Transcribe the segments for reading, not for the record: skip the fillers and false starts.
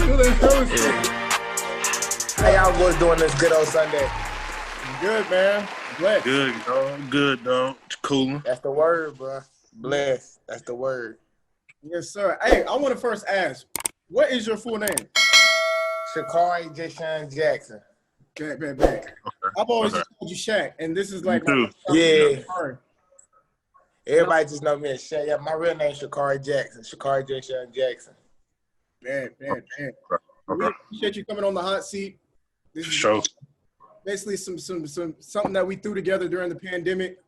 How y'all boys doing this good old Sunday? Good, man. Blessed. Good, dog. Good, dog. It's cool. That's the word, bro. Blessed. That's the word. Yes, sir. Hey, I want to first ask, what is your full name? Shakari Jashawn Jackson. Okay. I've always just called you Shaq, and this is like Me too. Yeah. Everybody just know me as Shaq. Yeah, my real name is Shakari Jackson. Shakari Jashawn Jackson. Man. We appreciate you coming on the hot seat. This is Sure. basically something that we threw together during the pandemic,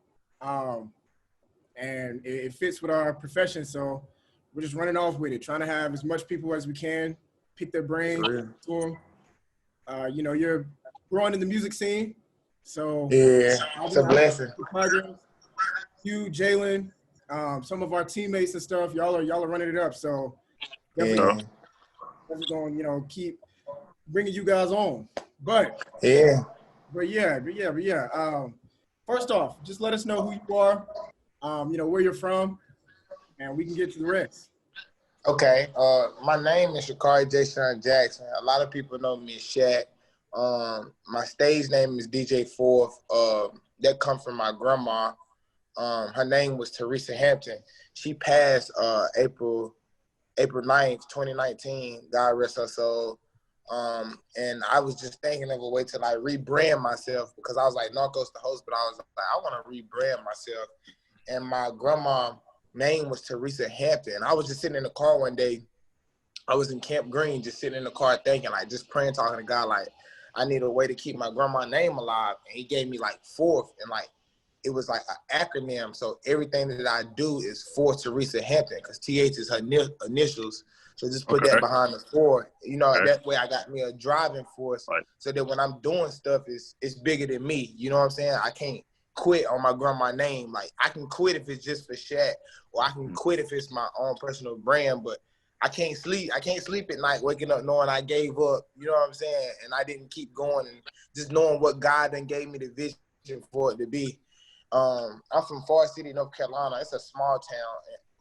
and it fits with our profession. So we're just running off with it, trying to have as much people as we can, pick their brain to them. You're growing in the music scene, so Yeah, it's a blessing. You, Jalen, some of our teammates and stuff, y'all are running it up. So definitely going, keep bringing you guys on. But yeah. First off, just let us know who you are, where you're from, and we can get to the rest. Okay. My name is Shakari Jashawn Jackson. A lot of people know me as Shaq. My stage name is DJ Fourth. That comes from my grandma. Her name was Teresa Hampton. She passed April 9th, 2019. God rest her soul. And I was just thinking of a way to like rebrand myself because I was like Narcos the host, but I was like, I want to rebrand myself. And my grandma name was Teresa Hampton. I was just sitting in the car one day. I was in Camp Green, just sitting in the car thinking, like, just praying, talking to God, like, I need a way to keep my grandma's name alive. And he gave me like Fourth, and like it was like an acronym. So everything that I do is for Teresa Hampton because TH is her initials. So just put that behind the four. That way I got me a driving force so that when I'm doing stuff, it's bigger than me. You know what I'm saying? I can't quit on my grandma's name. Like I can quit if it's just for Shaq, or I can quit if it's my own personal brand, but I can't sleep. I can't sleep at night waking up knowing I gave up, you know what I'm saying? And I didn't keep going and just knowing what God then gave me the vision for it to be. I'm from Forest City, North Carolina. It's a small town,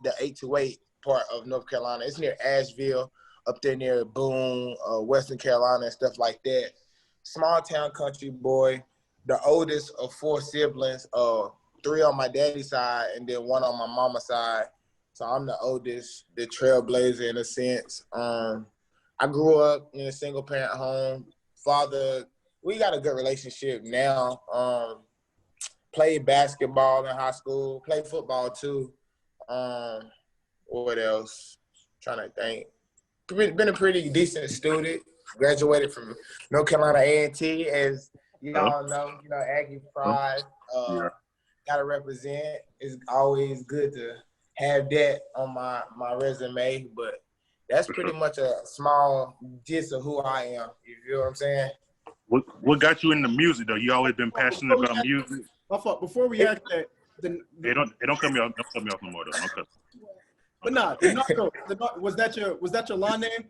the 828 part of North Carolina. It's near Asheville, up there near Boone, Western Carolina and stuff like that. Small town country boy, the oldest of 4 siblings, 3 on my daddy's side and then 1 on my mama's side. So I'm the oldest, the trailblazer in a sense. I grew up in a single parent home. Father, we got a good relationship now. Played basketball in high school, played football too. What else? Trying to think. Been a pretty decent student. Graduated from North Carolina A&T, as y'all know. Aggie pride. Gotta represent. It's always good to have that on my resume, but that's pretty much a small gist of who I am. You feel what I'm saying? What got you into music though? You always been passionate about music. Before we ask that, don't cut me off. Don't cut me off no more though. Don't cut. But nah, was that your line name?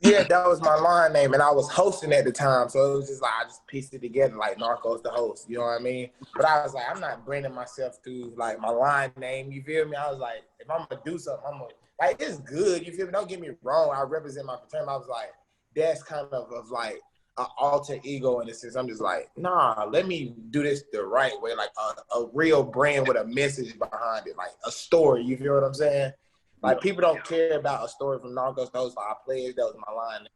Yeah, that was my line name, and I was hosting at the time, so it was just like I just pieced it together like Narcos the host, you know what I mean? But I was like, I'm not branding myself through like my line name, you feel me? I was like, if I'm gonna do something, I'm gonna like it's good, you feel me? Don't get me wrong, I represent my fraternity. I was like, that's kind of like an alter ego in a sense. I'm just like, nah, let me do this the right way, like a real brand with a message behind it, like a story, you feel what I'm saying? Like, people don't care about a story from Narcos. Those are players. That was my line.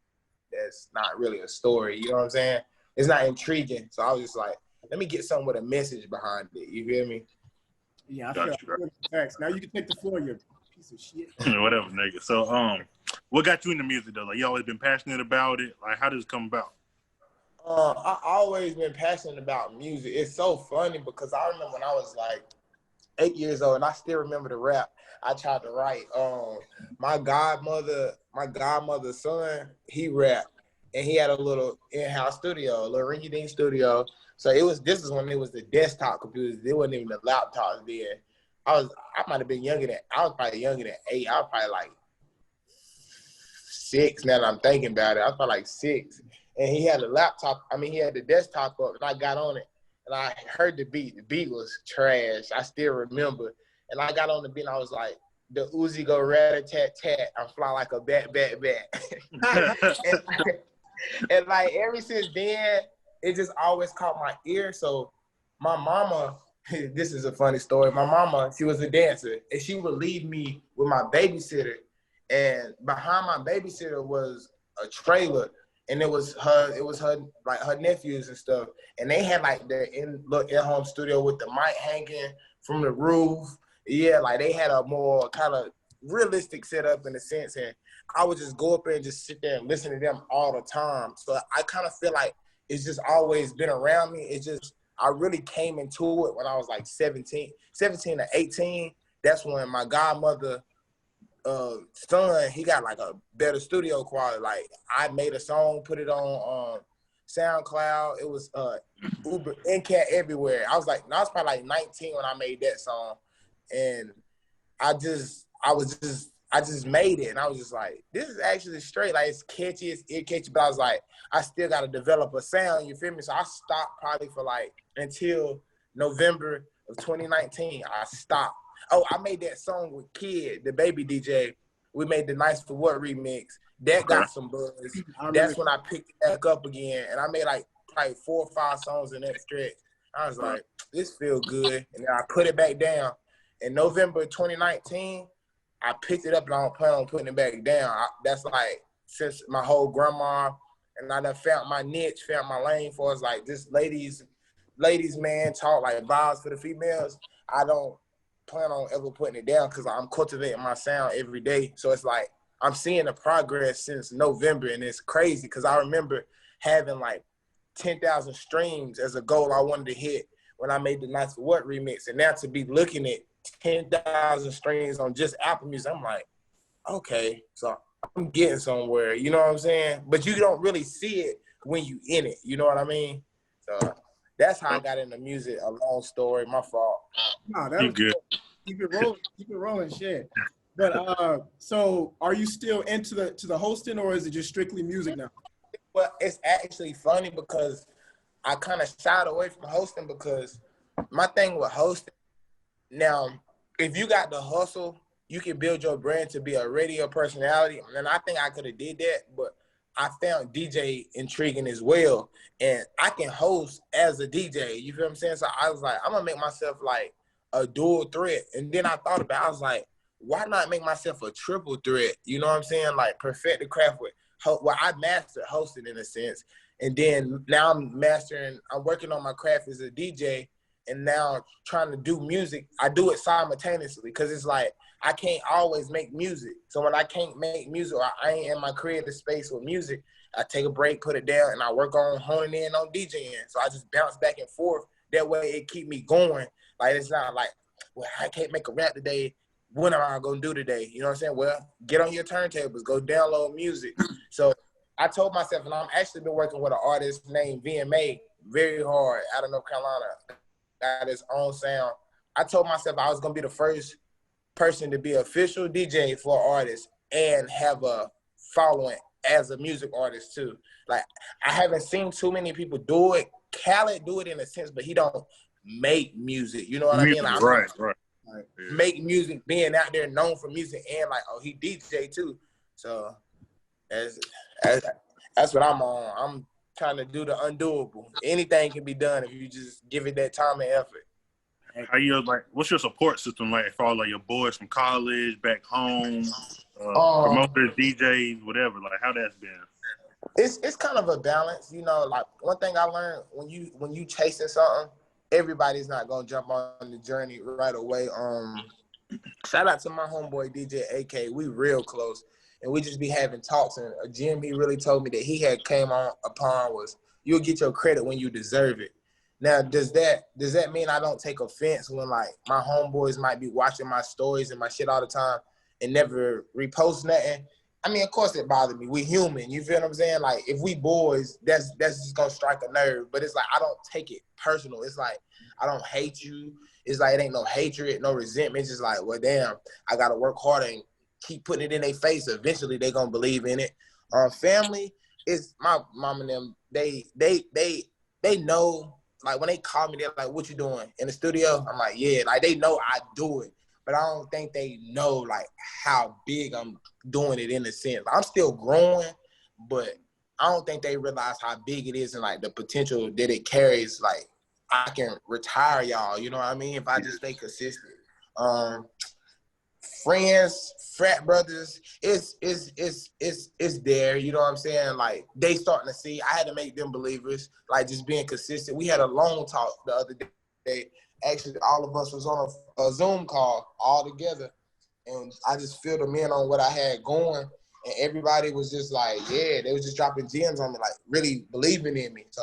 That's not really a story. You know what I'm saying? It's not intriguing. So I was just like, let me get something with a message behind it. You feel me? Yeah, I feel facts. Now you can take the floor, you piece of shit. Whatever, nigga. So, what got you into music, though? Like, you always been passionate about it? Like, how did it come about? I always been passionate about music. It's so funny because I remember when I was like 8 years old, and I still remember the rap I tried to write. My godmother's son, he rapped, and he had a little in-house studio, a little rinky-dink studio. So this is when it was the desktop computers. There wasn't even the laptops then. I might have been younger than, I was probably younger than 8. I was probably like 6 now that I'm thinking about it. I was probably like 6. And he had he had the desktop up, and I got on it, and I heard the beat. The beat was trash. I still remember. And I got on the beat, and I was like, the Uzi go rat-a-tat-tat. I fly like a bat, bat, bat. and like ever since then, it just always caught my ear. So my mama, this is a funny story. My mama, she was a dancer, and she would leave me with my babysitter. And behind my babysitter was a trailer, and it was her like her nephews and stuff. And they had like their in-home studio with the mic hanging from the roof. Yeah, like they had a more kind of realistic setup in a sense. And I would just go up there and just sit there and listen to them all the time. So I kind of feel like it's just always been around me. It's just, I really came into it when I was like 17 to 18. That's when my godmother son, he got like a better studio quality. Like I made a song, put it on SoundCloud. It was Uber NCAT everywhere. I was probably like 19 when I made that song. And I just made it, and I was just like, this is actually straight. Like it's catchy, it's ear catchy, but I was like, I still got to develop a sound. You feel me? So I stopped probably for like until November of 2019. I stopped. Oh, I made that song with Kid, the baby DJ. We made the Nice for What remix. That got some buzz. That's when I picked it back up again, and I made like probably 4 or 5 songs in that stretch. I was like, this feel good, and then I put it back down. In November 2019, I picked it up and I don't plan on putting it back down. That's like since my whole grandma, and I done found my niche, found my lane for us. Like this ladies man talk like vibes for the females. I don't plan on ever putting it down because I'm cultivating my sound every day. So it's like I'm seeing the progress since November, and it's crazy because I remember having like 10,000 streams as a goal I wanted to hit when I made the Nice for What remix, and now to be looking at 10,000 streams on just Apple Music, I'm like, okay, so I'm getting somewhere, you know what I'm saying? But you don't really see it when you in it, you know what I mean? So that's how I got into music. A long story, my fault. No, that was good. Keep it rolling, shit. But so are you still into the hosting, or is it just strictly music now? Well, it's actually funny because I kind of shied away from hosting because my thing with hosting, now, if you got the hustle, you can build your brand to be a radio personality. And I think I could have did that, but I found DJ intriguing as well. And I can host as a DJ. You feel what I'm saying? So I was like, I'm going to make myself like a dual threat. And then I thought about it. I was like, why not make myself a triple threat? You know what I'm saying? Like perfect the craft with, well, I mastered hosting in a sense. And then now I'm working on my craft as a DJ. And now trying to do music, I do it simultaneously because it's like I can't always make music. So when I can't make music or I ain't in my creative space with music, I take a break, put it down, and I work on honing in on DJing. So I just bounce back and forth. That way it keep me going. Like it's not like, well, I can't make a rap today. What am I gonna do today? You know what I'm saying? Well, get on your turntables, go download music. So I told myself, and I'm actually been working with an artist named VMA very hard out of North Carolina. Got his own sound. I told myself I was gonna be the first person to be official DJ for an artist and have a following as a music artist too. Like I haven't seen too many people do it. Khaled do it in a sense, but he don't make music. You know what I mean? Like, right. Like, make music, being out there known for music, and like, oh, he DJ too. So that's what I'm on. I'm trying to do the undoable. Anything can be done if you just give it that time and effort. How you like? What's your support system like for all like your boys from college, back home, promoters, DJs, whatever? Like how that's been? It's kind of a balance, you know. Like one thing I learned when you chasing something, everybody's not gonna jump on the journey right away. Shout out to my homeboy DJ AK. We real close. And we just be having talks. And a gym he really told me that he had came upon was you'll get your credit when you deserve it. Now, does that mean I don't take offense when like my homeboys might be watching my stories and my shit all the time and never repost nothing? I mean, of course it bothered me. We human, you feel what I'm saying? Like if we boys, that's just gonna strike a nerve. But it's like I don't take it personal. It's like I don't hate you. It's like it ain't no hatred, no resentment. It's just like, well, damn, I gotta work harder and keep putting it in their face. Eventually they gonna believe in it. Family is my mom and them. They know. Like when they call me, they're like, "What you doing in the studio?" I'm like, "Yeah." Like they know I do it, but I don't think they know like how big I'm doing it in a sense. I'm still growing, but I don't think they realize how big it is and like the potential that it carries. Like I can retire y'all, you know what I mean? If I just stay consistent. Friends, frat brothers, it's there, you know what I'm saying? Like they starting to see. I had to make them believers, like just being consistent. We had a long talk the other day. Actually, all of us was on a Zoom call all together, and I just filled them in on what I had going, and everybody was just like, yeah, they was just dropping gems on me, like really believing in me. So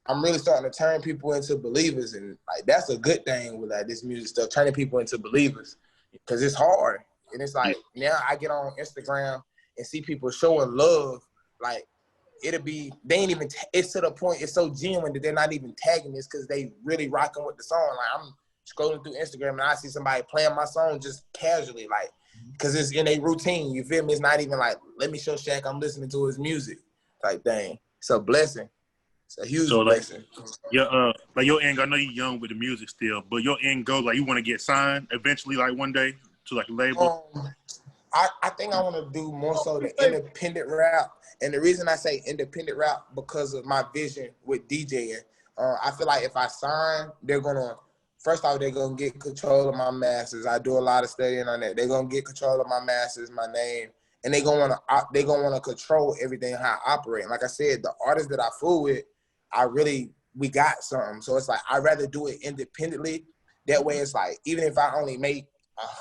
I'm really starting to turn people into believers, and like that's a good thing with like this music stuff, turning people into believers, because it's hard. And it's like now I get on Instagram and see people showing love, like it'll be, they ain't even, it's to the point, it's so genuine that they're not even tagging this because they really rocking with the song. Like I'm scrolling through Instagram and I see somebody playing my song just casually, like, because it's in a routine, you feel me? It's not even like, let me show Shaq I'm listening to his music type thing. It's a blessing. It's a huge blessing. Like your end goal, I know you're young with the music still, but your end goal, like you want to get signed eventually, like one day to like a label? I think I want to do more so the independent route. And the reason I say independent route because of my vision with DJing. I feel like if I sign, they're going to, first off, they're going to get control of my masters. I do a lot of studying on that. They're going to get control of my masters, my name, and they're going to want to control everything, how I operate. And like I said, the artists that I fool with, we got something. So it's like, I'd rather do it independently. That way it's like, even if I only make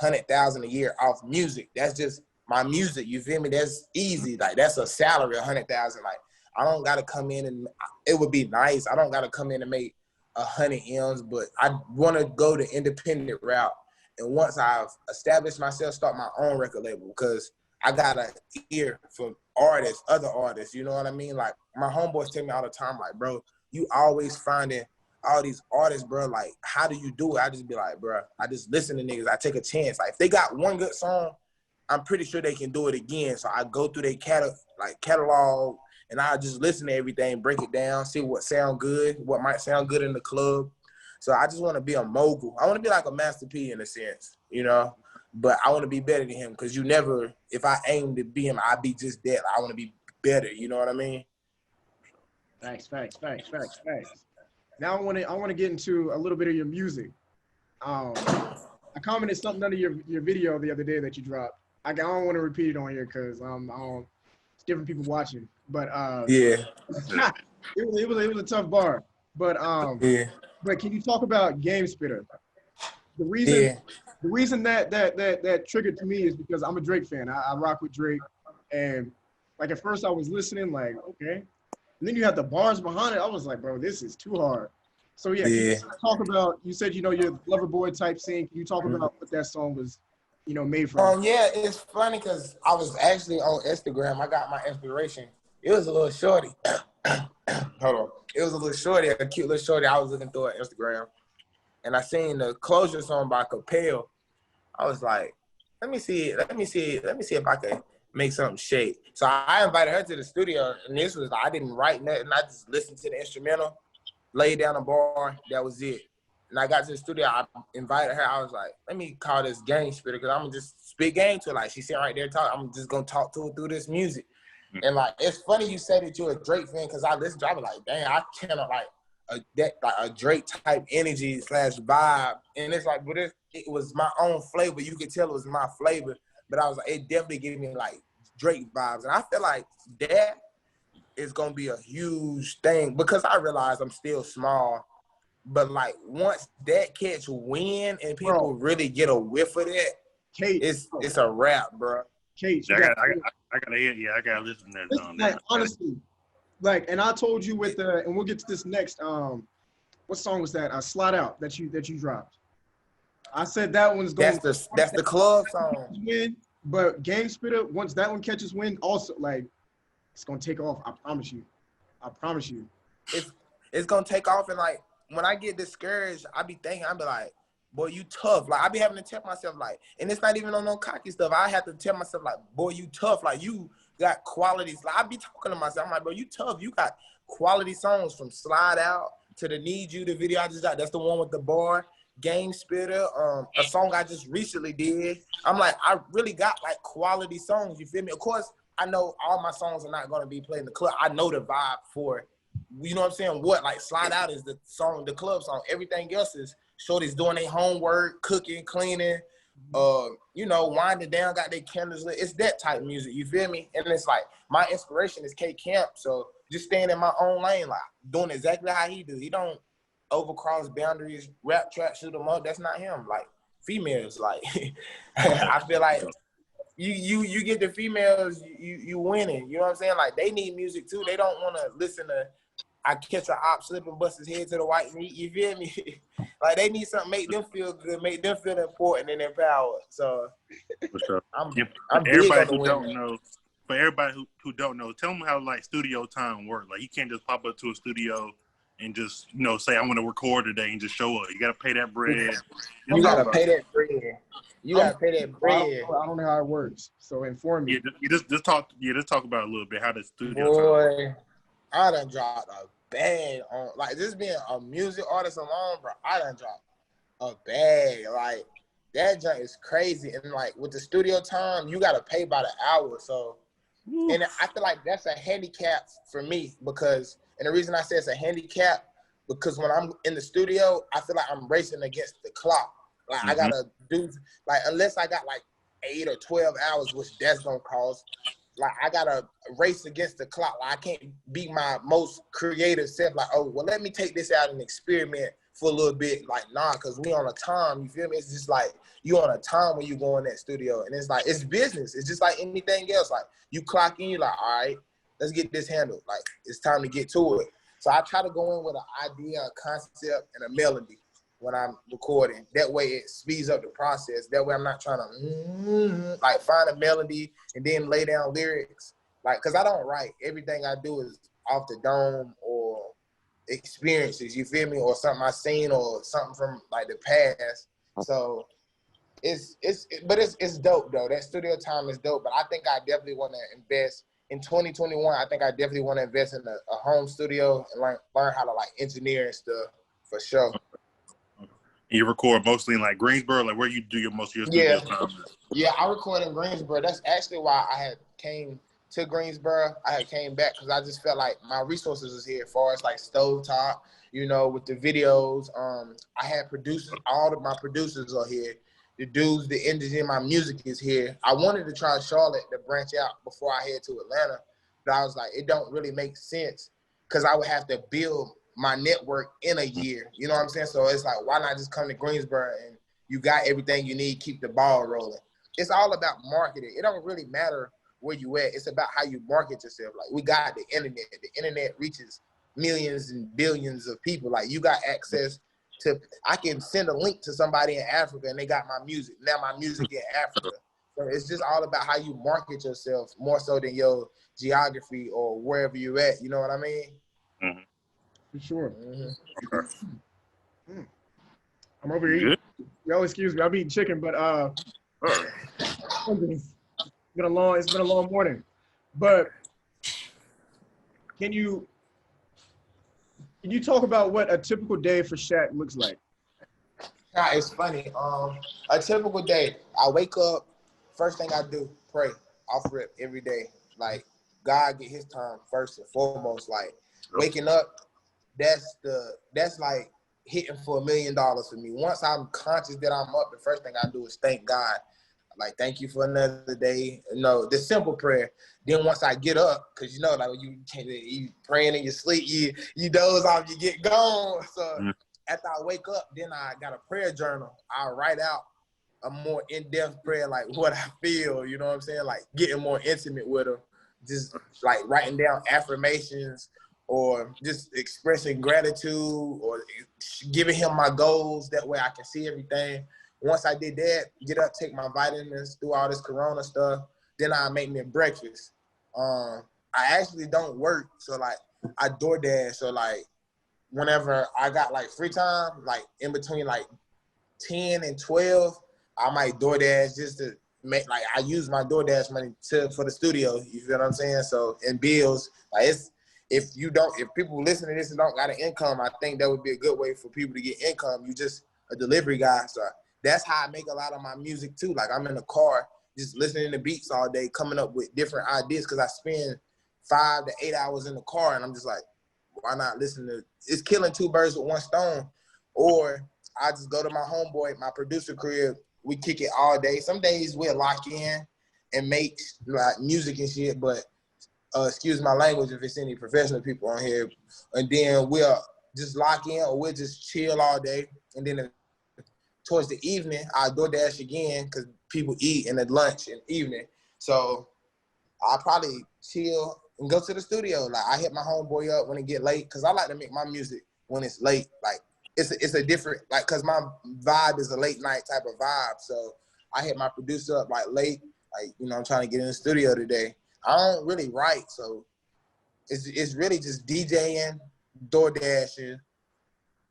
$100,000 a year off music, that's just my music, you feel me? That's easy. Like that's a salary, $100,000. Like I don't gotta come in and it would be nice. I don't gotta come in and make 100 M's, but I wanna go the independent route. And once I've established myself, start my own record label, because I got an ear for artists, other artists, you know what I mean? Like my homeboys tell me all the time, like, bro, you always finding all these artists, bro, like, how do you do it? I just be like, bro, I just listen to niggas. I take a chance. Like, if they got one good song, I'm pretty sure they can do it again. So I go through their catalog, and I just listen to everything, break it down, see what sound good, what might sound good in the club. So I just want to be a mogul. I want to be like a Master P in a sense, you know? But I want to be better than him, because you never, if I aim to be him, I'd be just that. I want to be better, you know what I mean? Facts. Now I want to get into a little bit of your music. I commented something under your video the other day that you dropped. I don't want to repeat it on here because it's different people watching. But yeah, it was a tough bar. But but can you talk about Game Spitter? The reason that triggered to me is because I'm a Drake fan. I rock with Drake, and like at first I was listening like, okay. And then you have the bars behind it. I was like, bro, this is too hard. So yeah, can you talk about, you said, you're lover boy type scene. Can you talk about what that song was, made from? Yeah, it's funny because I was actually on Instagram. I got my inspiration. It was a little shorty. Hold on. It was a little shorty, a cute little shorty. I was looking through her Instagram, and I seen the Closure song by Capel. I was like, let me see if I can make something shake. So I invited her to the studio, and this was, I didn't write nothing. I just listened to the instrumental, laid down a bar, that was it. And I got to the studio, I invited her. I was like, let me call this Game Spitter, because I'm going to just spit game to her. Like, she's sitting right there talking. I'm just going to talk to her through this music. And, like, it's funny you say that you're a Drake fan, because I listen to it, I was like, dang, I cannot, like a Drake-type energy / vibe. And it's like, but it was my own flavor. You could tell it was my flavor. But I was like, it definitely gave me, like, Drake vibes. And I feel like that is going to be a huge thing, because I realize I'm still small. But, like, once that catch wind and people really get a whiff of that, it's a wrap, bro. Kate, I gotta hear. Yeah, I gotta listen to that. Like, honestly, like, and I told you with the, and we'll get to this next. What song was that? Slide Out that you dropped. I said that one's going. That's the club song. Win, but Game Spitter, once that one catches wind, also like it's gonna take off. I promise you. It's gonna take off, and like when I get discouraged, I be like, boy, you tough. Like, I be having to tell myself, like, and it's not even on no cocky stuff. I have to tell myself, like, boy, you tough. Like, you got qualities. Like, I be talking to myself. I'm like, bro, you tough. You got quality songs, from Slide Out to the Need You, the video I just got. That's the one with the bar. Game Spitter, a song I just recently did. I'm like, I really got like quality songs, you feel me? Of course, I know all my songs are not gonna be played in the club. I know the vibe for it. You know what I'm saying? What, like Slide Out is the song, the club song. Everything else is shorties doing their homework, cooking, cleaning, you know, winding down, got their candles lit. It's that type of music, you feel me? And it's like, my inspiration is K Camp, so just staying in my own lane, like doing exactly how he do. He don't overcross boundaries, rap, trap, shoot 'em up. That's not him. Like, females, like, I feel like you get the females, you winning. You know what I'm saying? Like, they need music too. They don't want to listen to I catch a op slip and bust his head to the white meat. You feel me? Like, they need something make them feel good, make them feel important and empowered. So For sure. I'm big Everybody on the who don't women. know, for everybody who don't know, tell them how like studio time work. Like, you can't just pop up to a studio and just, you know, say I want to record today and just show up. You got to pay that bread. You gotta pay that bread. You gotta pay that bread. I don't know how it works, so inform me. Yeah, just talk about it a little bit how the studio time. Boy, I done dropped a bag on, like, just being a music artist alone, bro. I done dropped a bag. Like, that junk is crazy. And like, with the studio time, you gotta pay by the hour. So, and I feel like that's a handicap for me, because, and the reason I say it's a handicap, because when I'm in the studio, I feel like I'm racing against the clock. Like, I gotta do, like, unless I got like 8 or 12 hours, which that's gonna cost, like, I gotta race against the clock. Like, I can't be my most creative self. Like, oh, well, let me take this out and experiment for a little bit. Like, nah, because we on a time, you feel me? It's just like, you on a time when you go in that studio. And it's like, it's business. It's just like anything else. Like, you clock in, you're like, all right, let's get this handled. Like, it's time to get to it. So I try to go in with an idea, a concept, and a melody when I'm recording. That way it speeds up the process. That way I'm not trying to like find a melody and then lay down lyrics. Like, because I don't write. Everything I do is off the dome or experiences, you feel me? Or something I seen or something from like the past. So it's dope though. That studio time is dope. But I think I definitely want to invest in 2021. I think I definitely want to invest in a home studio and learn how to like engineer and stuff for sure. You record mostly in like Greensboro, like where you do most of your studio time? Yeah, I record in Greensboro. That's actually why I had came to Greensboro. I had came back because I just felt like my resources was here as far as like stovetop, you know, with the videos. I had producers, all of my producers are here. The dudes, the engineer, my music is here. I wanted to try Charlotte to branch out before I head to Atlanta, but I was like, it don't really make sense because I would have to build my network in a year. You know what I'm saying? So it's like, why not just come to Greensboro and you got everything you need, keep the ball rolling. It's all about marketing. It don't really matter where you at. It's about how you market yourself. Like, we got the internet. The internet reaches millions and billions of people. Like, you got access to, I can send a link to somebody in Africa and they got my music. Now my music in Africa. So it's just all about how you market yourself more so than your geography or wherever you at. You know what I mean? Mm-hmm. For sure. Okay. I'm over here. Yo, excuse me. I'm eating chicken, but it's been a long morning. But can you talk about what a typical day for Shaq looks like? Yeah, it's funny. A typical day, I wake up, first thing I do, pray, off rip every day. Like, God get his time first and foremost. Like, waking up, that's like hitting for $1 million for me. Once I'm conscious that I'm up, the first thing I do is thank God. Like, thank you for another day. You know, the simple prayer. Then once I get up, because you know, like when you praying in your sleep, you doze off, you get gone. So after I wake up, then I got a prayer journal. I write out a more in-depth prayer, like what I feel, you know what I'm saying? Like getting more intimate with them. Just like writing down affirmations or just expressing gratitude or giving him my goals. That way I can see everything. Once I did that, get up, take my vitamins, do all this Corona stuff, then I make me a breakfast. I actually don't work, so like I DoorDash. So like whenever I got like free time, like in between like 10 and 12, I might DoorDash just to make, like, I use my DoorDash money for the studio. You feel what I'm saying? So, and bills, like if people listen to this and don't got an income, I think that would be a good way for people to get income. You just a delivery guy. So that's how I make a lot of my music too. Like I'm in the car just listening to beats all day, coming up with different ideas because I spend 5 to 8 hours in the car, and I'm just like, why not listen to? It's killing two birds with one stone. Or I just go to my homeboy, my producer crib. We kick it all day. Some days we'll lock in and make like music and shit, but excuse my language if it's any professional people on here. And then we'll just lock in or we'll just chill all day. And then towards the evening, I'll DoorDash again because people eat in the lunch and evening. So I'll probably chill and go to the studio. Like I hit my homeboy up when it get late because I like to make my music when it's late. Like it's a different, like, because my vibe is a late night type of vibe. So I hit my producer up like late, like, you know, I'm trying to get in the studio today. I don't really write, so it's really just DJing, DoorDashing,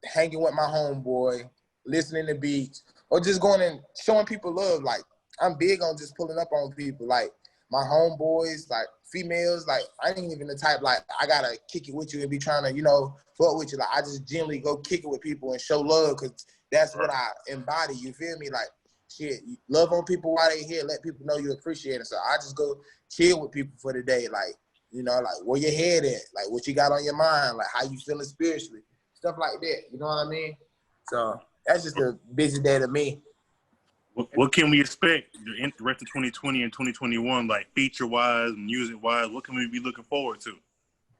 hanging with my homeboy, listening to beats, or just going and showing people love. Like I'm big on just pulling up on people. Like my homeboys, like females, like I ain't even the type like I gotta kick it with you and be trying to, you know, fuck with you. Like I just generally go kick it with people and show love because that's what I embody. You feel me? Like shit, you love on people while they here, let people know you appreciate it. So I just go chill with people for the day. Like, you know, like where your head at, like what you got on your mind, like how you feeling spiritually, stuff like that. You know what I mean? So that's just a busy day to me. What can we expect the rest of 2020 and 2021, like feature-wise, music-wise? What can we be looking forward to?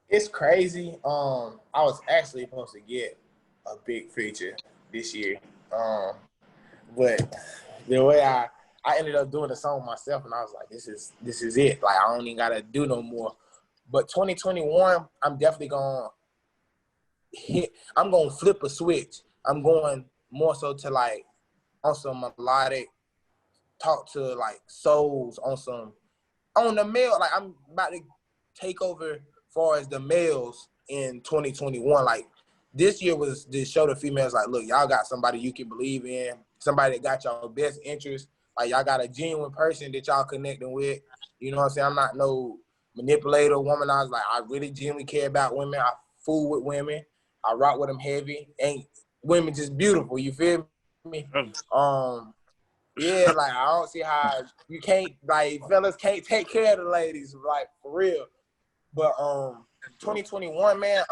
It's crazy. I was actually supposed to get a big feature this year, but the way I ended up doing the song myself, and I was like, this is it. Like I don't even gotta do no more. But 2021, I'm definitely gonna hit. I'm gonna flip a switch. I'm going more so to like on some melodic, talk to like souls on the male. Like I'm about to take over as far as the males in 2021. Like this year was to show the females like, look, y'all got somebody you can believe in, somebody that got y'all best interest. Like y'all got a genuine person that y'all connecting with. You know what I'm saying? I'm not no manipulator, womanizer. Like I really genuinely care about women. I fool with women. I rock with them heavy. Ain't women just beautiful? You feel me? Yeah, like I don't see how you can't, like, fellas can't take care of the ladies, like for real. But 2021, man,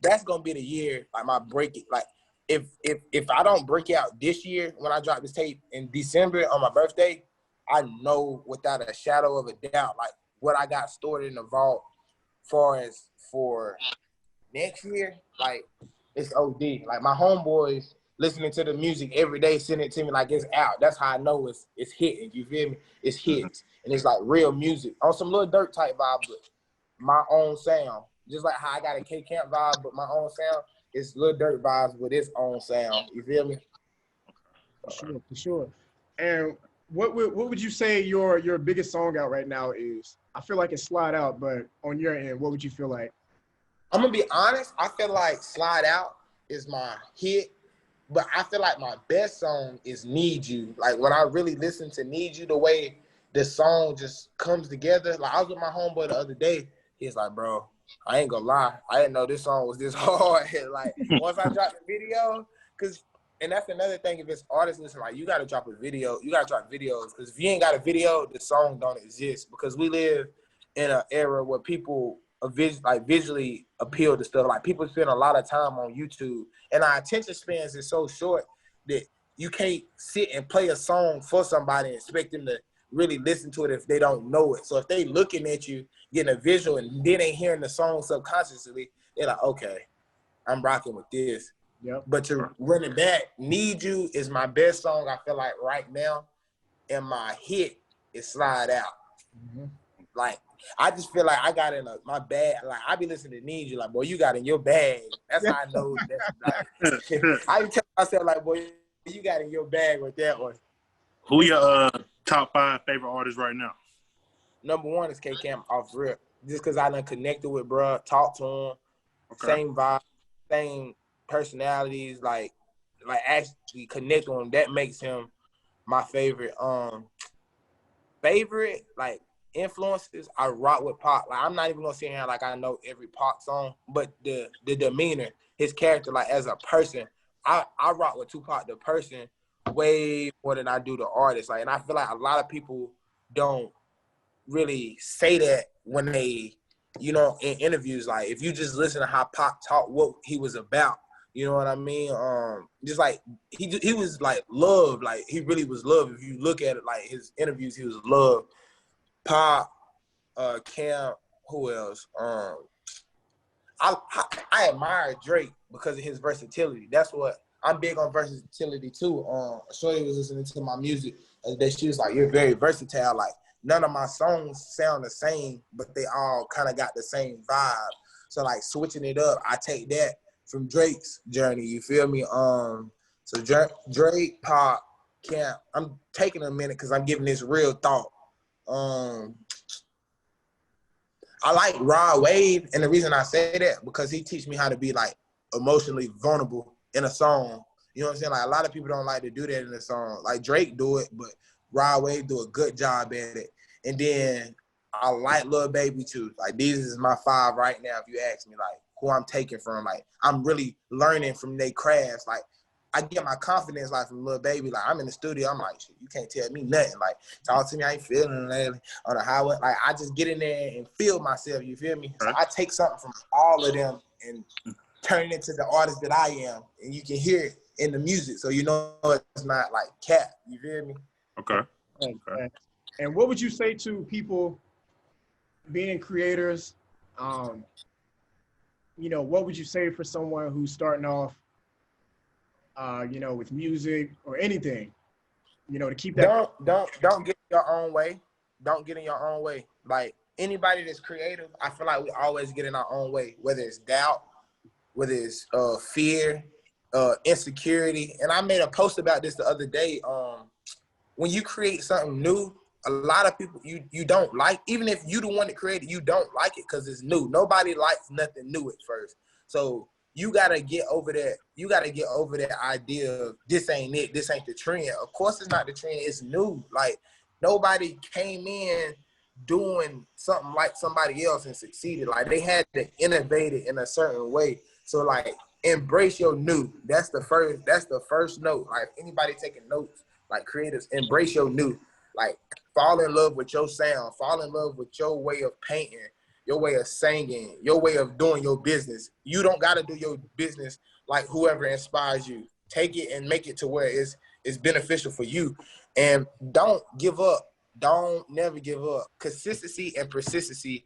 that's gonna be the year, like my break it. Like if I don't break out this year when I drop this tape in December on my birthday, I know without a shadow of a doubt, like what I got stored in the vault for next year, like it's OD. Like my homeboys listening to the music every day, sending it to me like it's out. That's how I know it's hitting. You feel me? It's hits. And it's like real music. On some little dirt type vibe, but my own sound. Just like how I got a K-Camp vibe, but my own sound, it's little dirt vibes with its own sound. You feel me? For sure. And what would you say your biggest song out right now is? I feel like it's Slide Out, but on your end, what would you feel like? I'm gonna be honest, I feel like Slide Out is my hit. But I feel like my best song is Need You. Like when I really listen to Need You, the way the song just comes together. Like I was with my homeboy the other day. He's like, bro, I ain't gonna lie. I didn't know this song was this hard. Like once I dropped the video, and that's another thing, if it's artists listen, like you gotta drop a video. You gotta drop videos. Because if you ain't got a video, the song don't exist. Because we live in an era where people visually appeal to stuff. Like people spend a lot of time on YouTube, and our attention spans is so short that you can't sit and play a song for somebody and expect them to really listen to it if they don't know it. So if they looking at you, getting a visual, and then they hearing the song subconsciously, they're like, okay, I'm rocking with this. Yep. But to run it back, Need You is my best song I feel like right now, and my hit is Slide Out. Mm-hmm. Like I just feel like I got in my bag. Like I be listening to Need You, like, boy, you got in your bag. That's how I know. That's like, I be telling myself, like, boy, you got in your bag with that one. Who your top 5 favorite artists right now? Number 1 is K-Camp off rip. Just because I done connected with bruh, talked to him, same vibe, same personalities, like actually connect with him. That makes him my favorite. Favorite, like, influences, I rock with Pac. Like I'm not even gonna sit here like I know every Pac song, but the demeanor, his character, like as a person, I rock with Tupac the person way more than I do the artist. Like, and I feel like a lot of people don't really say that when they, you know, in interviews. Like, if you just listen to how Pac talked, what he was about, you know what I mean? Just like he was like love, like he really was love. If you look at it, like his interviews, he was love. Pac, Cam, who else? I admire Drake because of his versatility. That's what I'm big on, versatility too. Shorty was listening to my music that she was like, "You're very versatile." Like, none of my songs sound the same, but they all kind of got the same vibe. So like switching it up, I take that from Drake's journey. You feel me? So Drake, Pop, Camp. I'm taking a minute because I'm giving this real thought. I like Rod Wave, and the reason I say that because he teach me how to be like emotionally vulnerable in a song. You know what I'm saying? Like, a lot of people don't like to do that in a song. Like, Drake do it, but Rod Wave do a good job at it. And then I like Lil Baby too. Like, these is my 5 right now. If you ask me, like, who I'm taking from, like, I'm really learning from their crafts. Like, I get my confidence like from Lil Baby. Like, I'm in the studio, I'm like, shit, you can't tell me nothing. Like, talk to me, I ain't feeling lately on the highway. Like, I just get in there and feel myself. You feel me? So I take something from all of them and turn it into the artist that I am, and you can hear it in the music, so you know it's not like cap. You feel me? Okay. And what would you say to people being creators? You know, what would you say for someone who's starting off, you know, with music or anything, you know, to keep that? Don't get in your own way. Don't get in your own way. Like, anybody that's creative, I feel like we always get in our own way, whether it's doubt, whether it's fear, insecurity. And I made a post about this the other day. When you create something new, a lot of people you don't like, even if you the one that created, you don't like it because it's new. Nobody likes nothing new at first. So you gotta get over that. You gotta get over that idea of this ain't it, this ain't the trend. Of course it's not the trend, it's new. Like, nobody came in doing something like somebody else and succeeded. Like, they had to innovate it in a certain way. So like, embrace your new. That's the first note. Like, anybody taking notes, like creators, embrace your new. Like, fall in love with your sound, fall in love with your way of painting, your way of singing, your way of doing your business. You don't gotta do your business like whoever inspires you. Take it and make it to where it's beneficial for you. And don't give up. Don't never give up. Consistency and persistency,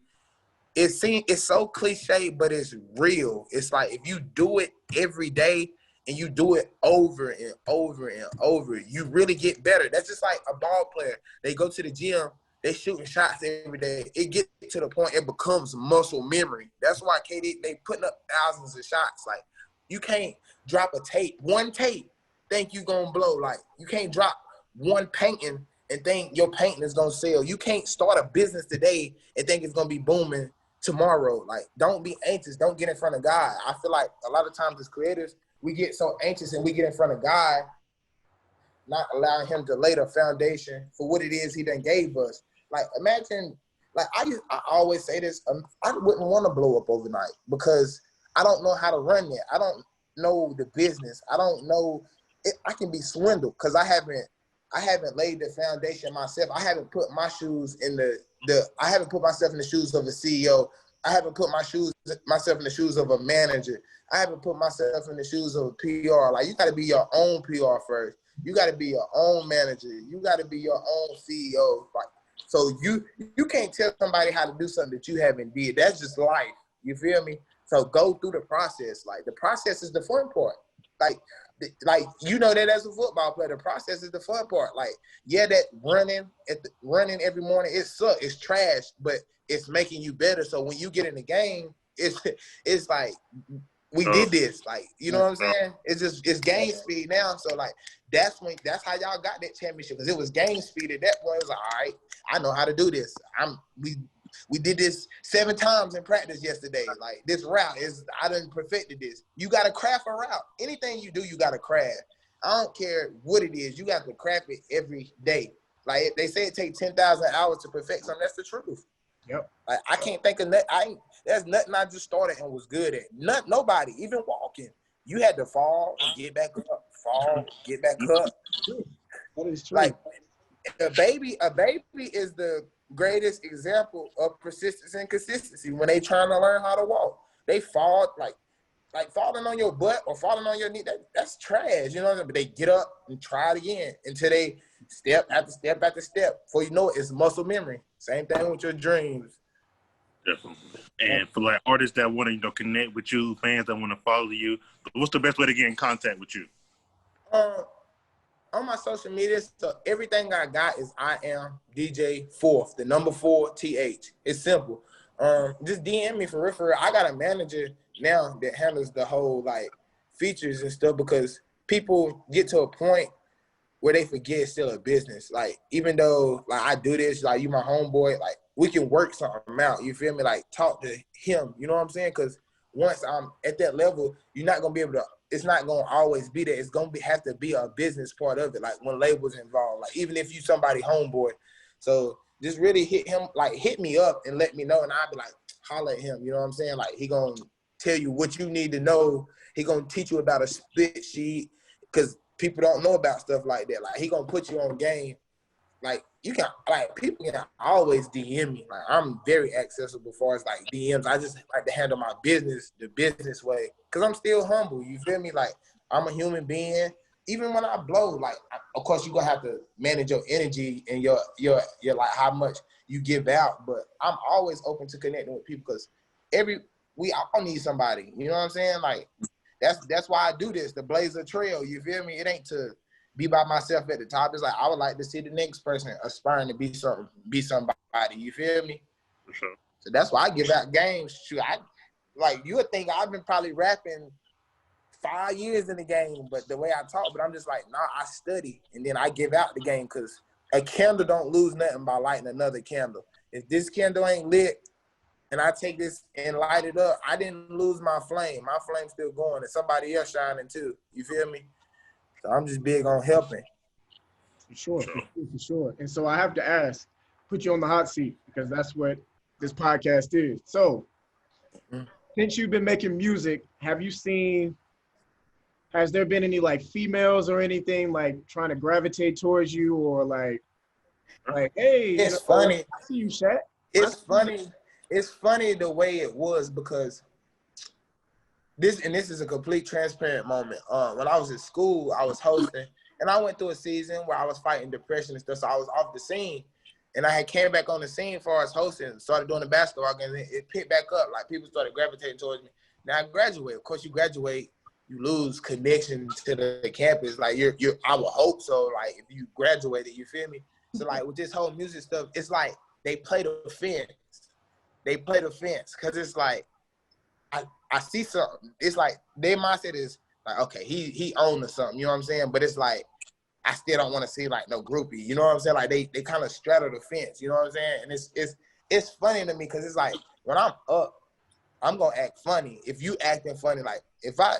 it's so cliche, but it's real. It's like, if you do it every day and you do it over and over and over, you really get better. That's just like a ball player. They go to the gym, they shooting shots every day. It gets to the point it becomes muscle memory. That's why KD, they putting up thousands of shots. Like, you can't drop one tape, think you gonna blow. Like, you can't drop one painting and think your painting is gonna sell. You can't start a business today and think it's gonna be booming tomorrow. Like, don't be anxious. Don't get in front of God. I feel like a lot of times as creators, we get so anxious and we get in front of God, not allowing him to lay the foundation for what it is he done gave us. Like, imagine, like, I always say this, I wouldn't want to blow up overnight because I don't know how to run it. I don't know the business. I don't know, I can be swindled because I haven't laid the foundation myself. I haven't put my shoes in I haven't put myself in the shoes of a CEO. I haven't put myself in the shoes of a manager. I haven't put myself in the shoes of a PR. Like, you got to be your own PR first. You got to be your own manager. You got to be your own CEO. Like, so you can't tell somebody how to do something that you haven't did. That's just life. You feel me? So go through the process. Like, the process is the fun part. Like, you know that as a football player, the process is the fun part. Like, yeah, that running every morning, it sucks, it's trash, but it's making you better. So when you get in the game, it's like, we did this. Like, you know what I'm saying? It's game speed now. So like, that's how y'all got that championship, because it was game speed at that point. It was like, all right, I know how to do this. We did this 7 times in practice yesterday. Like, this route I done perfected this. You got to craft a route. Anything you do, you got to craft. I don't care what it is. You got to craft it every day. Like, they say it takes 10,000 hours to perfect something. That's the truth. Yep. Like, I can't think of there's nothing I just started and was good at. Nobody, even walking. you had to fall and get back up, fall, get back up. That is true. Like a baby is the greatest example of persistence and consistency when they trying to learn how to walk. They fall like falling on your butt or falling on your knee. That's trash, you know what I'm saying? But they get up and try it again until they step after step after step. Before you know it, it's muscle memory. Same thing with your dreams. Definitely. And for like artists that want to connect with you, fans that want to follow you, what's the best way to get in contact with you? On my social media, so everything I got is I am DJ Fourth, the number 4 TH. It's simple. Just DM me for real. I got a manager now that handles the whole like features and stuff because people get to a point where they forget it's still a business. Like even though like I do this, like you my homeboy, like we can work something out. You feel me? Like talk to him. You know what I'm saying? Because once I'm at that level, you're not gonna be able to. It's not gonna always be there. It's gonna have to be a business part of it. Like when labels involved. Like even if you somebody homeboy, so just really hit him. Like hit me up and let me know, and I'll be like holler at him. You know what I'm saying? Like he gonna tell you what you need to know. He gonna teach you about a split sheet because people don't know about stuff like that. Like he gonna put you on game. Like you can like people can always DM me. Like I'm very accessible as far as like DMs. I just like to handle my business the business way because I'm still humble. You feel me? Like I'm a human being. Even when I blow, like of course you gonna have to manage your energy and your like how much you give out. But I'm always open to connecting with people because we all need somebody. You know what I'm saying? Like that's why I do this, the blaze a trail. You feel me? It ain't to be by myself at the top. It's like I would like to see the next person aspiring to be somebody. You feel me? For sure. So that's why I give out games. Shoot, you would think I've been probably rapping 5 years in the game, but the way I talk, but I'm just like, nah, I study and then I give out the game because a candle don't lose nothing by lighting another candle. If this candle ain't lit and I take this and light it up, I didn't lose my flame. My flame's still going and somebody else shining too. You feel me? So I'm just big on helping. For sure. And so I have to ask, put you on the hot seat because that's what this podcast is. So since you've been making music, has there been any like females or anything like trying to gravitate towards you or like, hey, it's funny. I see you, Shaq. It's funny the way it was because this is a complete transparent moment. When I was in school, I was hosting, and I went through a season where I was fighting depression and stuff. So I was off the scene, and I had came back on the scene as far as hosting, started doing the basketball games. It picked back up. Like people started gravitating towards me. Now I graduate. Of course, you graduate, you lose connection to the campus. Like I would hope so. Like if you graduated, you feel me? So like with this whole music stuff, it's like they play the fence. They play the fence because it's like. I see something. It's like their mindset is like, okay, he owned or something, you know what I'm saying? But it's like I still don't want to see like no groupie, you know what I'm saying? Like they kind of straddle the fence, you know what I'm saying? And it's funny to me because it's like when I'm up, I'm gonna act funny. If you acting funny, like if I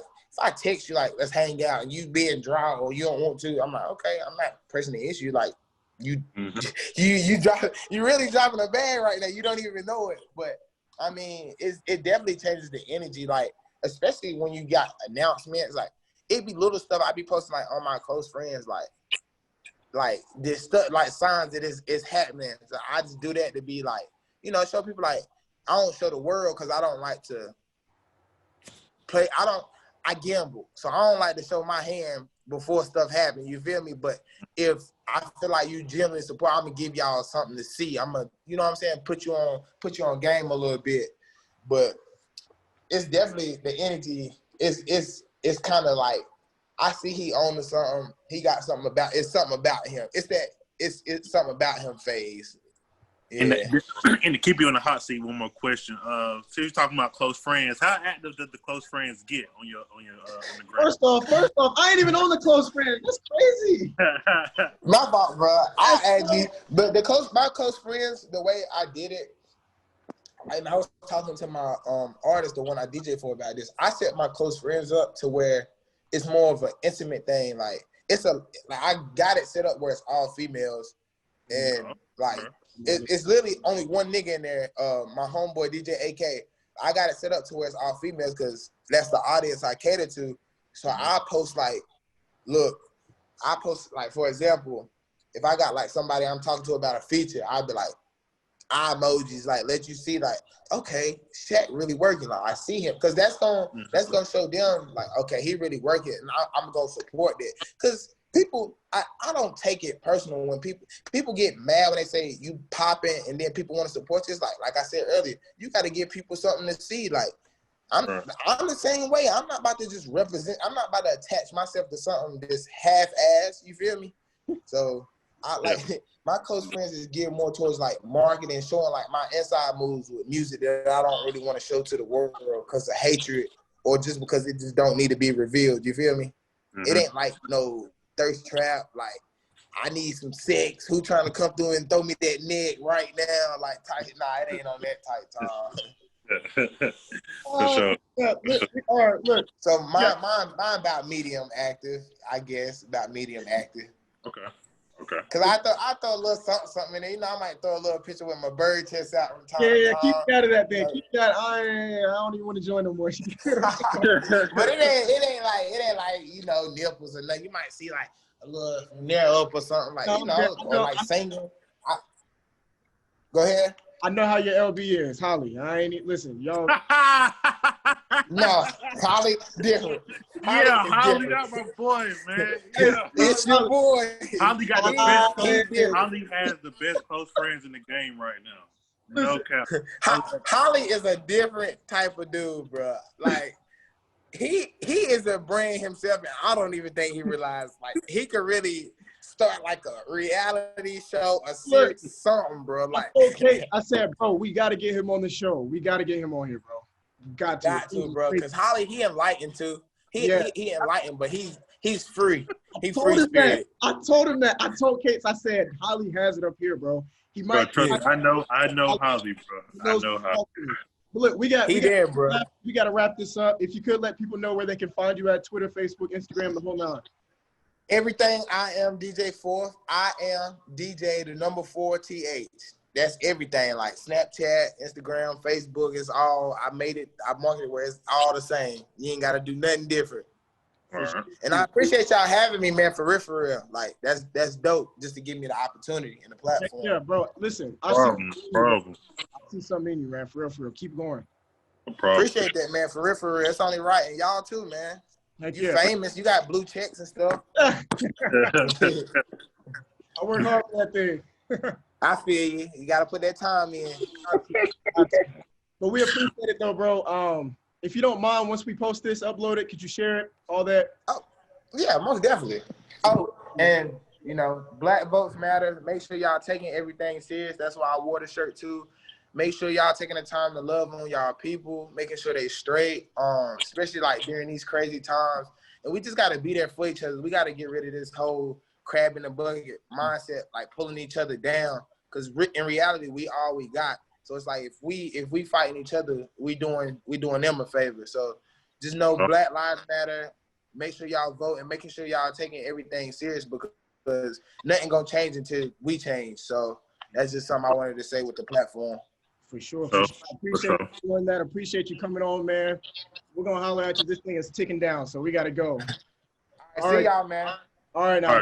text you like let's hang out and you being dry or you don't want to, I'm like okay, I'm not pressing the issue. Like you you really dropping a bag right now. You don't even know it, but. I mean, it definitely changes the energy, like, especially when you got announcements, like, it be little stuff I be posting, like, on my close friends, like, this stuff, like, signs that it's happening. So I just do that to be, like, you know, show people, like, I don't show the world because I don't like to play, I gamble. So I don't like to show my hand before stuff happens, you feel me? But if I feel like you genuinely support, I'm gonna give y'all something to see. I'm gonna, you know what I'm saying, put you on game a little bit. But it's definitely the energy. It's kind of like I see he owns something. He got something about. It's something about him. It's something about him phase. Yeah. And to keep you on the hot seat, one more question. So you're talking about close friends. How active does the close friends get on the ground? First off, I ain't even on the close friends. That's crazy. My fault, bro. I actually, but my close friends, the way I did it, and I was talking to my artist, the one I DJ for about this. I set my close friends up to where it's more of an intimate thing. Like I got it set up where it's all females, and like. It's literally only one nigga in there, my homeboy DJ AK. I got it set up to where it's all females because that's the audience I cater to. So I post like, look, I post like, for example, if I got like somebody I'm talking to about a feature, I'd be like, eye emojis, like let you see like, okay, Shaq really working. Like I see him, because that's gonna show them like, okay, he really working, and I'm gonna support that. Because people, I don't take it personal when people get mad when they say you popping and then people want to support you. It's like I said earlier, you got to give people something to see. Like I'm the same way. I'm not about to just represent. I'm not about to attach myself to something that's half-ass. You feel me? So I like my close friends is geared more towards like marketing, showing like my inside moves with music that I don't really want to show to the world because of hatred or just because it just don't need to be revealed. You feel me? It ain't like no thirst trap. Like I need some sex. Who trying to come through and throw me that neck right now? Like tight. Nah, it ain't on that tight. For sure. All right, look. So mine about medium active, I guess, about medium active. Okay. Cause I throw a little something in there. You know, I might throw a little picture with my bird chest out from time to time. Keep out of that thing. Keep that. I don't even want to join no more. But it ain't like you know, nipples or nothing. You might see like a little nair up or something like or like singing. Go ahead. I know how your LB is, Holly. I ain't listen, y'all. No, Holly different. Holly got my boy, man. Yeah. It's your boy. Holly got the best. Holly has the best close friends in the game right now. No cap. Holly is a different type of dude, bro. Like he is a brand himself, and I don't even think he realized like he could really start like a reality show, a series, something, bro. Like okay, I said, bro, we got to get him on the show. We got to get him on here, bro. Got to, bro. Because Holly, he enlightened too. He enlightened, but he's free. He's free spirit. I told him that. I told Cates, I said, Holly has it up here, bro. He might. Bro, trust me, I know Holly, bro. I know Holly. But look, we got to wrap this up. If you could let people know where they can find you at Twitter, Facebook, Instagram, the whole nine. Everything. I am DJ Fourth. I am DJ the number 4TH. That's everything. Like Snapchat, Instagram, Facebook. It's all. I marketed where it's all the same. You ain't got to do nothing different. And I appreciate y'all having me, man. For real. Like that's dope. Just to give me the opportunity and the platform. Yeah, bro. Listen, I see something in you, man. For real. Keep going. Appreciate that, man. For real. It's only right, and y'all too, man. You famous. You got blue checks and stuff. I work hard for that thing. I feel you. You got to put that time in. But we appreciate it, though, bro. If you don't mind, once we post this, upload it, could you share it? All that? Oh, yeah, most definitely. Oh, and, you know, Black Votes Matter. Make sure y'all taking everything serious. That's why I wore the shirt, too. Make sure y'all taking the time to love on y'all people, making sure they straight, especially, like, during these crazy times. And we just got to be there for each other. We got to get rid of this whole crab in the bucket mindset, like pulling each other down. Because in reality, we all we got. So it's like if we fighting each other, we doing them a favor. So just know Black Lives Matter. Make sure y'all vote and making sure y'all taking everything serious because nothing gonna change until we change. So that's just something I wanted to say with the platform. For sure. I appreciate you doing that. Appreciate you coming on, man. We're gonna holler at you. This thing is ticking down, so we gotta go. All right, see y'all, man. All right, now.